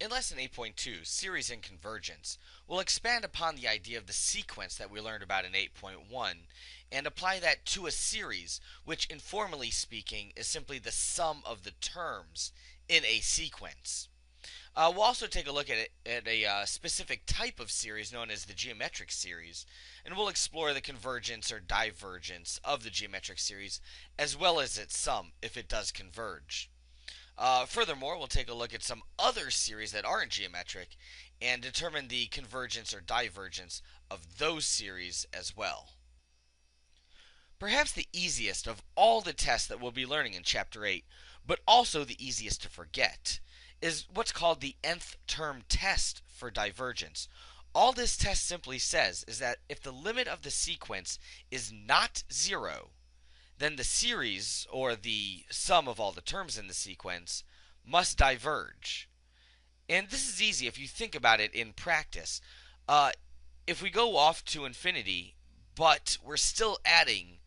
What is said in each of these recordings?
In Lesson 8.2, Series and Convergence, we'll expand upon the idea of the sequence that we learned about in 8.1 and apply that to a series, which, informally speaking, is simply the sum of the terms in a sequence. We'll also take a look at a specific type of series known as the geometric series, and we'll explore the convergence or divergence of the geometric series as well as its sum if it does converge. Furthermore, we'll take a look at some other series that aren't geometric and determine the convergence or divergence of those series as well. Perhaps the easiest of all the tests that we'll be learning in Chapter 8, but also the easiest to forget, is what's called the nth term test for divergence. All this test simply says is that if the limit of the sequence is not 0, then the series, or the sum of all the terms in the sequence, must diverge. And this is easy if you think about it in practice. If we go off to infinity, but we're still adding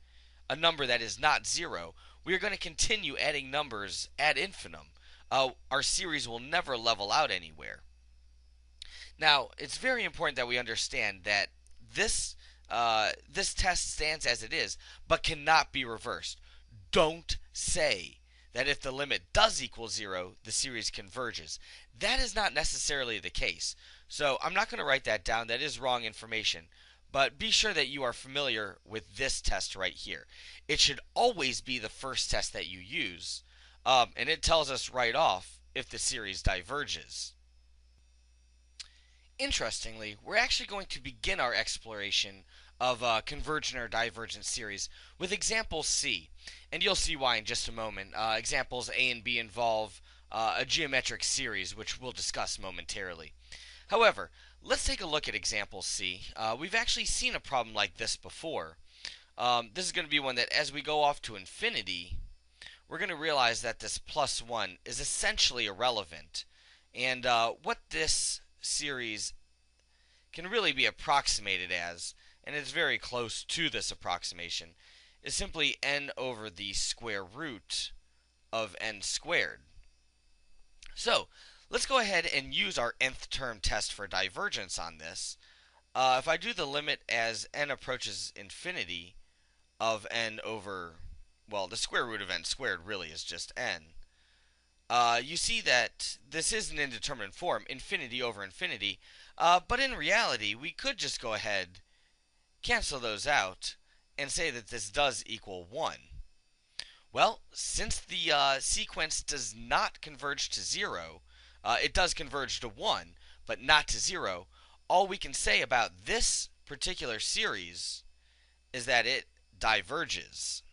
a number that is not 0, we are going to continue adding numbers ad infinitum. Our series will never level out anywhere. Now, it's very important that we understand that this test stands as it is, but cannot be reversed. Don't say that if the limit does equal 0, the series converges. That is not necessarily the case. So I'm not going to write that down. That is wrong information. But be sure that you are familiar with this test right here. It should always be the first test that you use. And it tells us right off if the series diverges. Interestingly, we're actually going to begin our exploration of convergent or divergent series with example C, and you'll see why in just a moment. Examples A and B involve a geometric series, which we'll discuss momentarily. However, let's take a look at example C. We've actually seen a problem like this before. This is going to be one that as we go off to infinity, we're going to realize that this plus 1 is essentially irrelevant. And what this series can really be approximated as, and it's very close to this approximation, is simply n over the square root of n squared. So, let's go ahead and use our nth term test for divergence on this. If I do the limit as n approaches infinity of n over, well, the square root of n squared really is just n. You see that this is an indeterminate form, infinity over infinity, but in reality, we could just go ahead, cancel those out, and say that this does equal 1. Well, since the sequence does not converge to 0, it does converge to 1, but not to 0, all we can say about this particular series is that it diverges.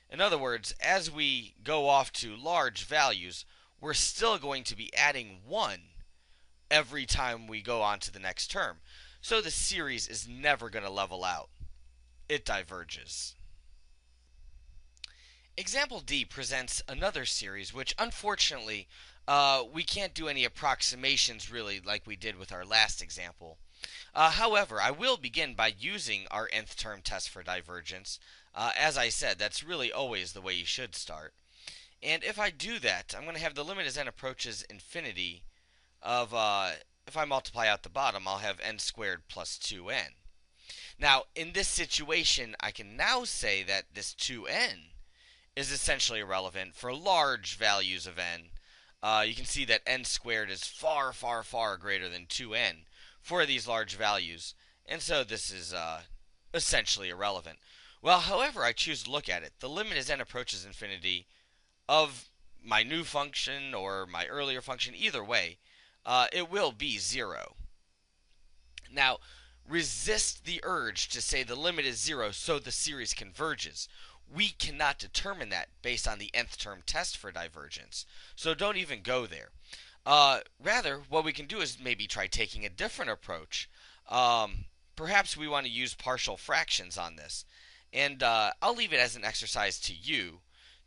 In other words, as we go off to large values, we're still going to be adding 1 every time we go on to the next term. So the series is never going to level out. It diverges. Example D presents another series which unfortunately we can't do any approximations really like we did with our last example. However, I will begin by using our nth term test for divergence. As I said, that's really always the way you should start. And if I do that, I'm going to have the limit as n approaches infinity of, if I multiply out the bottom, I'll have n squared plus 2n. Now, in this situation, I can now say that this 2n is essentially irrelevant for large values of n. You can see that n squared is far, far, far greater than 2n for these large values, and so this is essentially irrelevant. Well, however I choose to look at it, the limit as n approaches infinity of my new function or my earlier function, either way, it will be 0. Now, resist the urge to say the limit is 0 so the series converges. We cannot determine that based on the nth term test for divergence, so don't even go there. Rather, what we can do is maybe try taking a different approach. Perhaps we want to use partial fractions on this. And I'll leave it as an exercise to you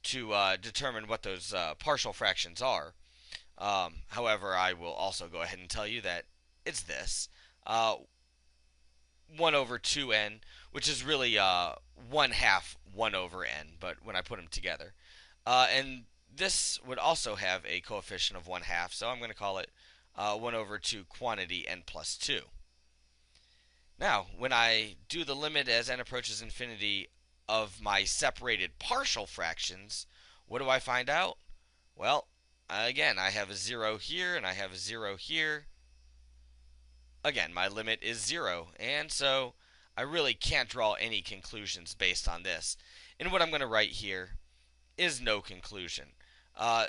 to determine what those partial fractions are. However, I will also go ahead and tell you that it's this. 1 over 2n, which is really 1/2 1 over n, but when I put them together. And this would also have a coefficient of 1/2, so I'm going to call it 1 over 2 quantity n plus 2. Now, when I do the limit as n approaches infinity of my separated partial fractions, what do I find out? Well, again, I have a 0 here and I have a 0 here. Again, my limit is 0, and so I really can't draw any conclusions based on this. And what I'm going to write here is no conclusion.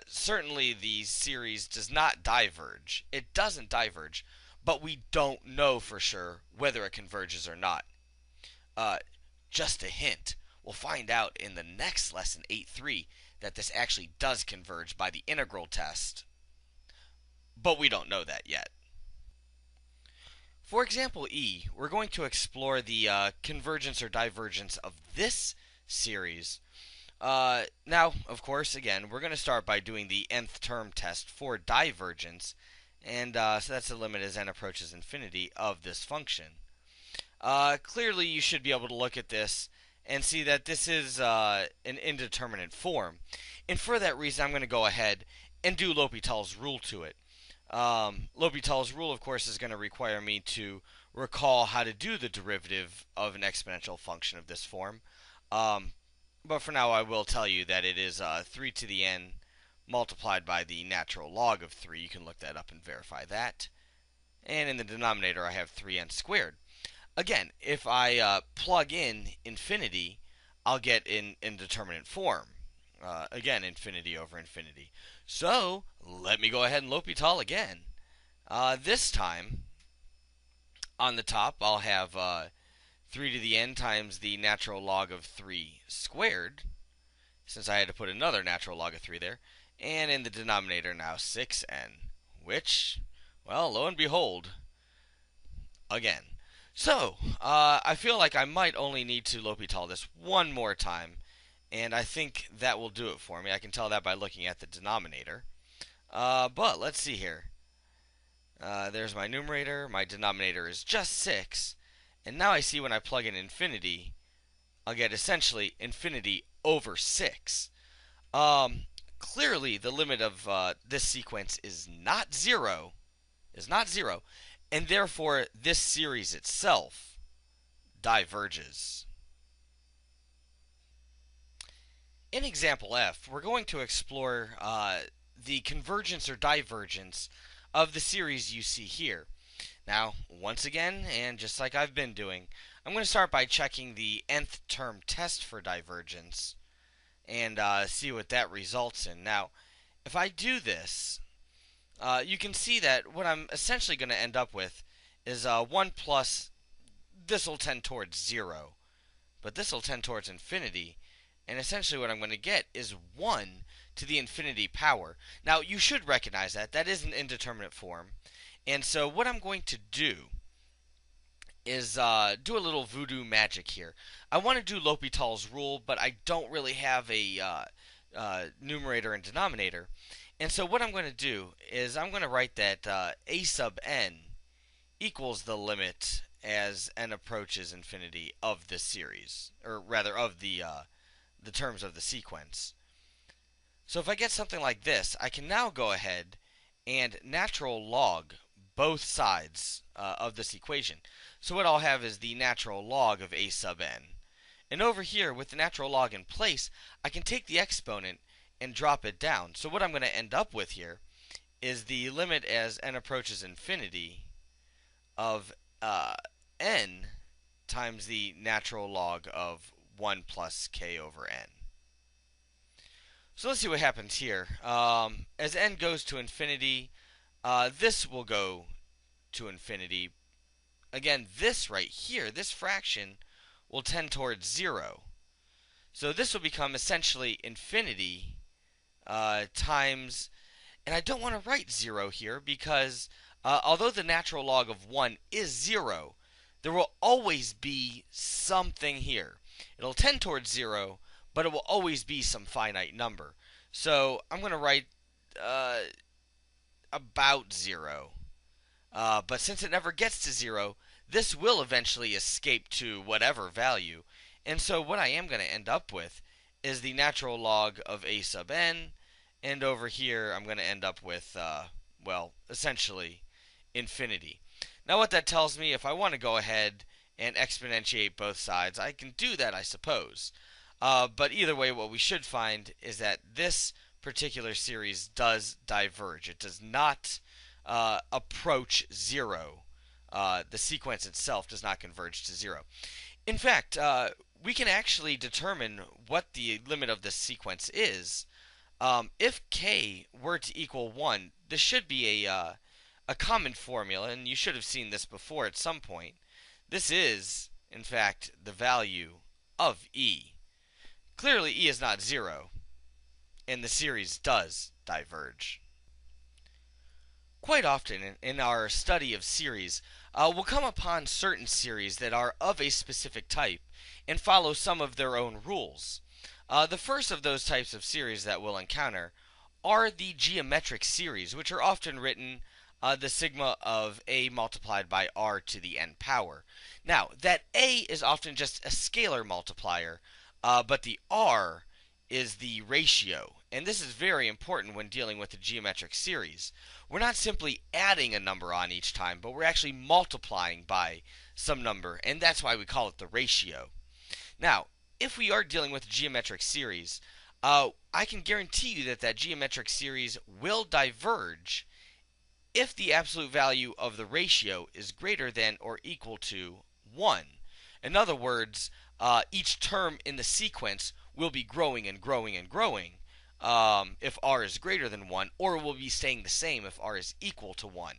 Certainly the series does not diverge. It doesn't diverge, but we don't know for sure whether it converges or not. Uh, just a hint. We'll find out in the next lesson, 8.3, that this actually does converge by the integral test. But we don't know that yet. For example E, we're going to explore the convergence or divergence of this series. Now, of course, again, we're going to start by doing the nth term test for divergence, and so that's the limit as n approaches infinity of this function. Clearly, you should be able to look at this and see that this is an indeterminate form. And for that reason, I'm going to go ahead and do L'Hopital's rule to it. L'Hopital's rule, of course, is going to require me to recall how to do the derivative of an exponential function of this form. But for now, I will tell you that it is 3 to the n multiplied by the natural log of 3. You can look that up and verify that. And in the denominator, I have 3n squared. Again, if I plug in infinity, I'll get an indeterminate form. Again, infinity over infinity. So, let me go ahead and L'Hopital again. This time, on the top, I'll have 3 to the n times the natural log of 3 squared, since I had to put another natural log of 3 there. And in the denominator now, 6n, which, well, lo and behold, again. So, I feel like I might only need to L'Hopital this one more time, and I think that will do it for me. I can tell that by looking at the denominator. But let's see here. There's my numerator. My denominator is just 6. And now I see when I plug in infinity, I'll get essentially infinity over 6. Clearly, the limit of this sequence is not 0. And therefore, this series itself diverges. In example F, we're going to explore the convergence or divergence of the series you see here. Now, once again, and just like I've been doing, I'm going to start by checking the nth term test for divergence and see what that results in. Now, if I do this, you can see that what I'm essentially going to end up with is 1 plus, this will tend towards 0, but this will tend towards infinity, and essentially what I'm going to get is 1 to the infinity power. Now, you should recognize that. That is an indeterminate form. And so what I'm going to do is do a little voodoo magic here. I want to do L'Hopital's rule, but I don't really have a numerator and denominator. And so what I'm going to do is I'm going to write that a sub n equals the limit as n approaches infinity of this series, or rather of the terms of the sequence. So if I get something like this, I can now go ahead and natural log both sides of this equation. So what I'll have is the natural log of a sub n. And over here, with the natural log in place, I can take the exponent and drop it down. So what I'm going to end up with here is the limit as n approaches infinity of n times the natural log of 1 plus k over n. So let's see what happens here. As n goes to infinity, this will go to infinity. Again, this right here, this fraction, will tend towards 0. So this will become essentially infinity times, and I don't want to write 0 here because although the natural log of 1 is 0, there will always be something here. It'll tend towards 0, but it will always be some finite number. So I'm going to write about 0. But since it never gets to 0, this will eventually escape to whatever value. And so what I am going to end up with is the natural log of a sub n, And over here, I'm going to end up with, well, essentially infinity. Now what that tells me, if I want to go ahead and exponentiate both sides, I can do that, I suppose. But either way, what we should find is that this particular series does diverge. It does not approach zero. The sequence itself does not converge to zero. In fact, we can actually determine what the limit of this sequence is. If k were to equal 1, this should be a common formula, and you should have seen this before at some point. This is, in fact, the value of e. Clearly, e is not 0, and the series does diverge. Quite often in our study of series, we'll come upon certain series that are of a specific type and follow some of their own rules. The first of those types of series that we'll encounter are the geometric series, which are often written the sigma of a multiplied by r to the n power. Now, that a is often just a scalar multiplier, but the r is the ratio. And this is very important when dealing with a geometric series. We're not simply adding a number on each time, but we're actually multiplying by some number, and that's why we call it the ratio. Now, if we are dealing with a geometric series, I can guarantee you that that geometric series will diverge if the absolute value of the ratio is greater than or equal to 1. In other words, each term in the sequence will be growing and growing and growing if r is greater than 1, or will be staying the same if r is equal to 1.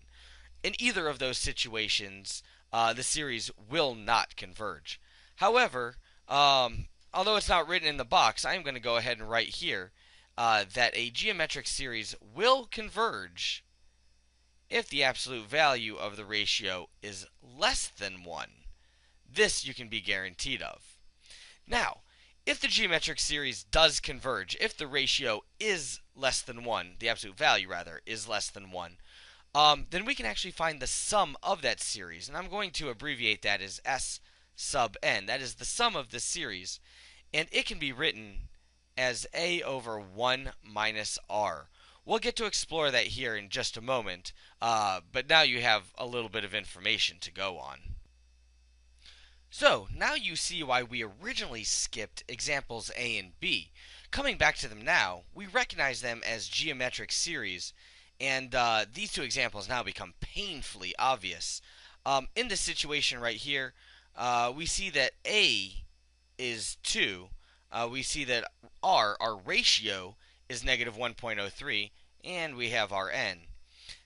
In either of those situations, the series will not converge. However, although it's not written in the box, I am going to go ahead and write here that a geometric series will converge if the absolute value of the ratio is less than 1. This you can be guaranteed of. Now, if the geometric series does converge, if the ratio is less than 1, the absolute value rather, is less than 1, then we can actually find the sum of that series. And I'm going to abbreviate that as S sub n. That is the sum of this series. And it can be written as a over 1 minus r. We'll get to explore that here in just a moment, but now you have a little bit of information to go on. So, now you see why we originally skipped examples A and B. Coming back to them now, we recognize them as geometric series, and these two examples now become painfully obvious. In this situation right here, we see that A is 2. We see that R, our ratio, is negative 1.03, and we have our n.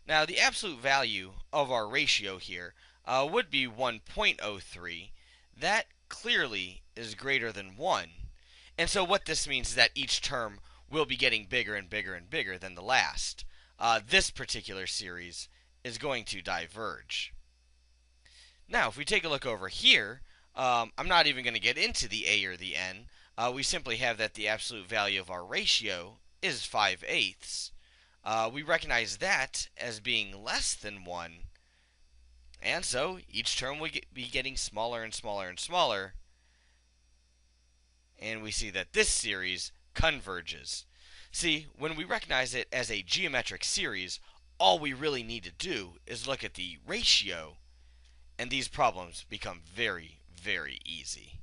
Now, the absolute value of our ratio here would be 1.03. That clearly is greater than 1. And so what this means is that each term will be getting bigger and bigger and bigger than the last. This particular series is going to diverge. Now, if we take a look over here, I'm not even going to get into the a or the n. We simply have that the absolute value of our ratio is 5/8. We recognize that as being less than 1. And so each term will be getting smaller and smaller and smaller. And we see that this series converges. See, when we recognize it as a geometric series, all we really need to do is look at the ratio, and these problems become very, very easy.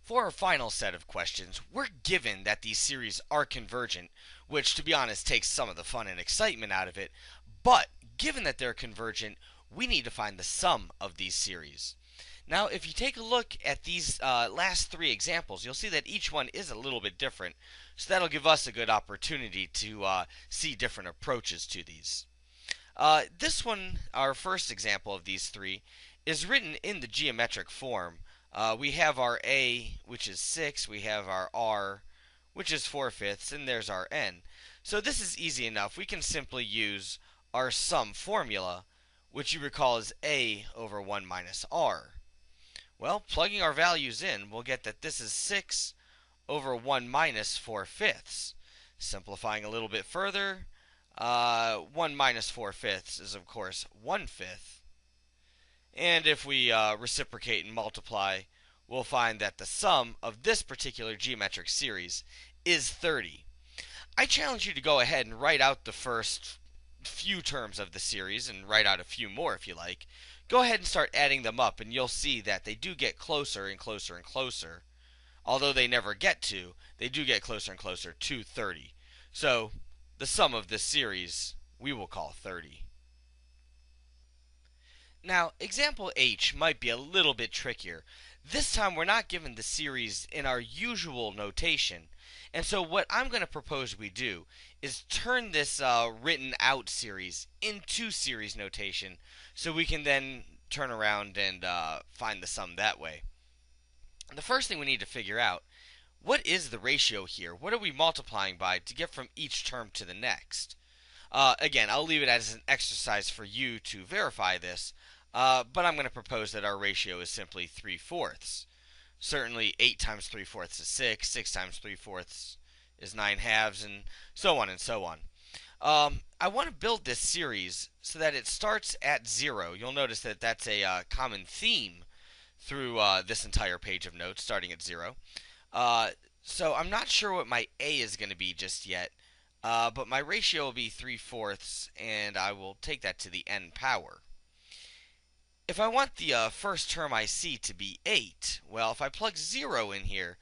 For our final set of questions, we're given that these series are convergent, which, to be honest, takes some of the fun and excitement out of it. But given that they're convergent, we need to find the sum of these series. Now, if you take a look at these last three examples, you'll see that each one is a little bit different. So that'll give us a good opportunity to see different approaches to these. This one, our first example of these three, is written in the geometric form. We have our a, which is 6, we have our r, which is 4/5, and there's our n. So this is easy enough. We can simply use our sum formula, which you recall is a over 1 minus r. Well, plugging our values in, we'll get that this is 6 over 1 minus 4/5. Simplifying a little bit further, 1 minus 4/5 is, of course, 1/5. And if we reciprocate and multiply, we'll find that the sum of this particular geometric series is 30. I challenge you to go ahead and write out the first few terms of the series and write out a few more if you like. Go ahead and start adding them up, and you'll see that they do get closer and closer and closer. Although they never get to, they do get closer and closer to 30. So, the sum of this series we will call 30. Now, example H might be a little bit trickier. This time we're not given the series in our usual notation. And so what I'm going to propose we do is turn this written out series into series notation so we can then turn around and find the sum that way. The first thing we need to figure out, what is the ratio here? What are we multiplying by to get from each term to the next? Again, I'll leave it as an exercise for you to verify this, but I'm going to propose that our ratio is simply 3/4. Certainly 8 times 3/4 is 6, 6 times 3/4 is 9/2, and so on and so on. I want to build this series so that it starts at 0. You'll notice that that's a common theme through this entire page of notes, starting at 0. So I'm not sure what my a is going to be just yet, but my ratio will be 3/4, and I will take that to the n power. If I want the first term I see to be 8, well, if I plug 0 in here,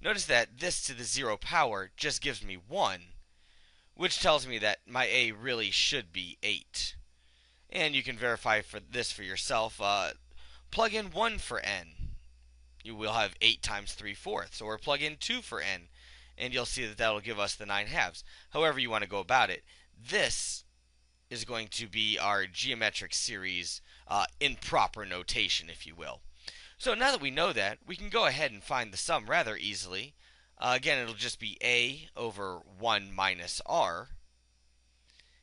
notice that this to the 0 power just gives me 1, which tells me that my a really should be 8. And you can verify this for yourself. Plug in 1 for n. You will have 8 times 3/4, or plug in 2 for n, and you'll see that that'll give us the 9/2. However you want to go about it, this is going to be our geometric series in proper notation, if you will. So now that we know that, we can go ahead and find the sum rather easily. Again, it'll just be a over 1 minus r.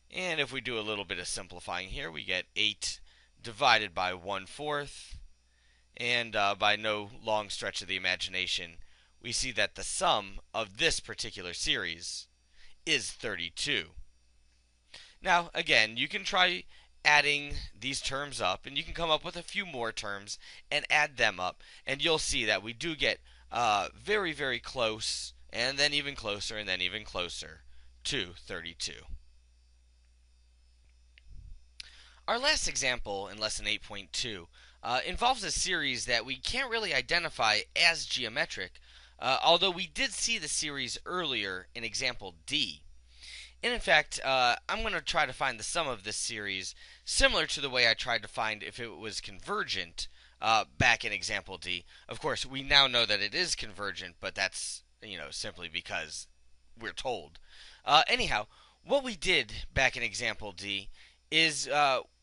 And if we do a little bit of simplifying here, we get 8 divided by 1/4. And by no long stretch of the imagination, we see that the sum of this particular series is 32. Now, again, you can try adding these terms up, and you can come up with a few more terms and add them up, and you'll see that we do get very, very close, and then even closer, and then even closer to 32. Our last example in Lesson 8.2 involves a series that we can't really identify as geometric, although we did see the series earlier in example D. And in fact, I'm going to try to find the sum of this series similar to the way I tried to find if it was convergent back in example D. Of course, we now know that it is convergent, but that's simply because we're told. Anyhow, what we did back in example D is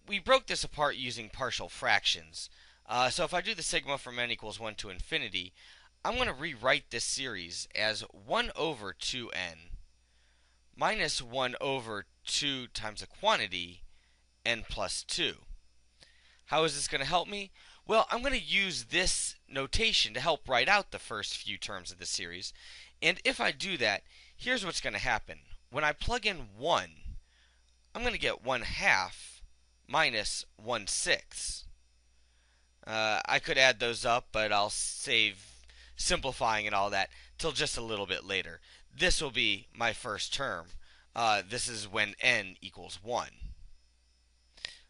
we broke this apart using partial fractions. So if I do the sigma from n equals 1 to infinity, I'm going to rewrite this series as 1 over 2n minus 1 over 2 times a quantity, n plus 2. How is this going to help me? Well, I'm going to use this notation to help write out the first few terms of the series. And if I do that, here's what's going to happen. When I plug in 1, I'm going to get 1/2 minus 1/6. I could add those up, but I'll save simplifying and all that till just a little bit later. This will be my first term. This is when n equals 1.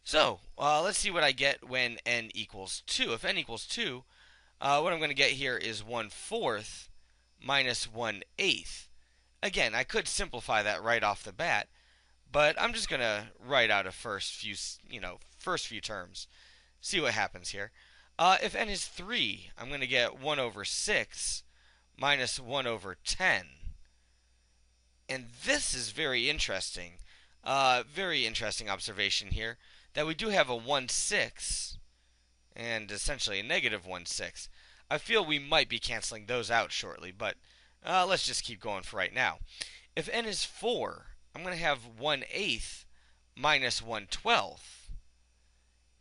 So, let's see what I get when n equals 2. If n equals 2, what I'm going to get here is 1/4 minus 1/8. Again, I could simplify that right off the bat, but I'm just going to write out a first few terms. See what happens here. If n is 3, I'm going to get 1 over 6 minus 1 over 10. And this is very interesting. Very interesting observation here, that we do have a 1/6 and essentially a negative 1/6. I feel we might be canceling those out shortly, but let's just keep going for right now. If n is 4, I'm going to have 1/8 minus 1/12.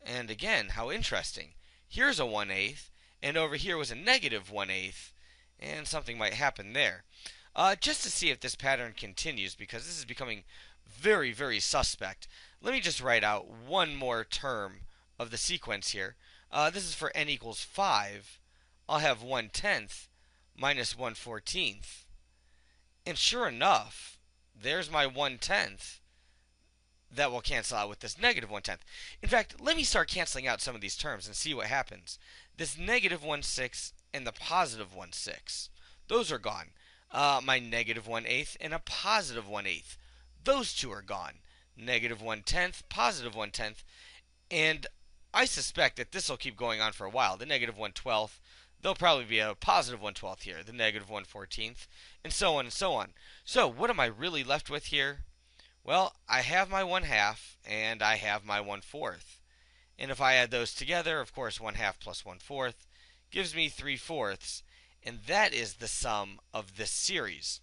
And again, how interesting. Here's a 1/8, and over here was a negative 1/8, and something might happen there. Just to see if this pattern continues, because this is becoming very, very suspect, let me just write out one more term of the sequence here. This is for n equals 5. I'll have 1/10 minus 1/14. And sure enough, there's my 1/10 that will cancel out with this negative 1/10. In fact, let me start canceling out some of these terms and see what happens. This negative 1/6 and the positive 1/6, those are gone. My negative 1/8 and a positive 1/8, those two are gone. Negative 1/10, positive 1/10, and I suspect that this will keep going on for a while. The negative 1/12th, there'll probably be a positive 1/12th here, the negative 1/14th, and so on and so on. So, what am I really left with here? Well, I have my 1/2 and I have my 1/4. And if I add those together, of course, 1/2 plus 1/4 gives me 3/4. And that is the sum of this series.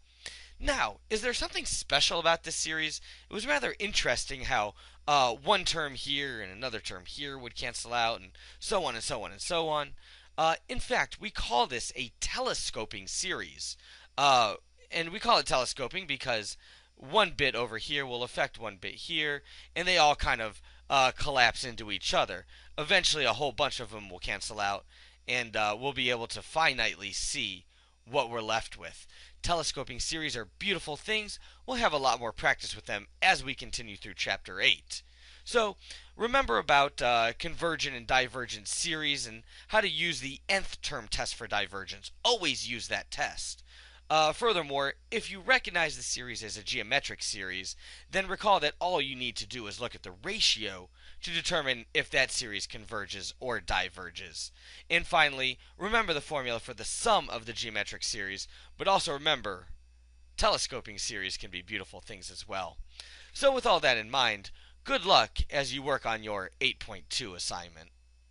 Now, is there something special about this series? It was rather interesting how one term here and another term here would cancel out, and so on and so on and so on. In fact, we call this a telescoping series. Uh, and we call it telescoping because one bit over here will affect one bit here, and they all kind of collapse into each other. Eventually, a whole bunch of them will cancel out, and we'll be able to finitely see what we're left with. Telescoping series are beautiful things. We'll have a lot more practice with them as we continue through Chapter 8. So, remember about convergent and divergent series and how to use the nth term test for divergence. Always use that test. Furthermore, if you recognize the series as a geometric series, then recall that all you need to do is look at the ratio to determine if that series converges or diverges. And finally, remember the formula for the sum of the geometric series, but also remember, telescoping series can be beautiful things as well. So with all that in mind, good luck as you work on your 8.2 assignment.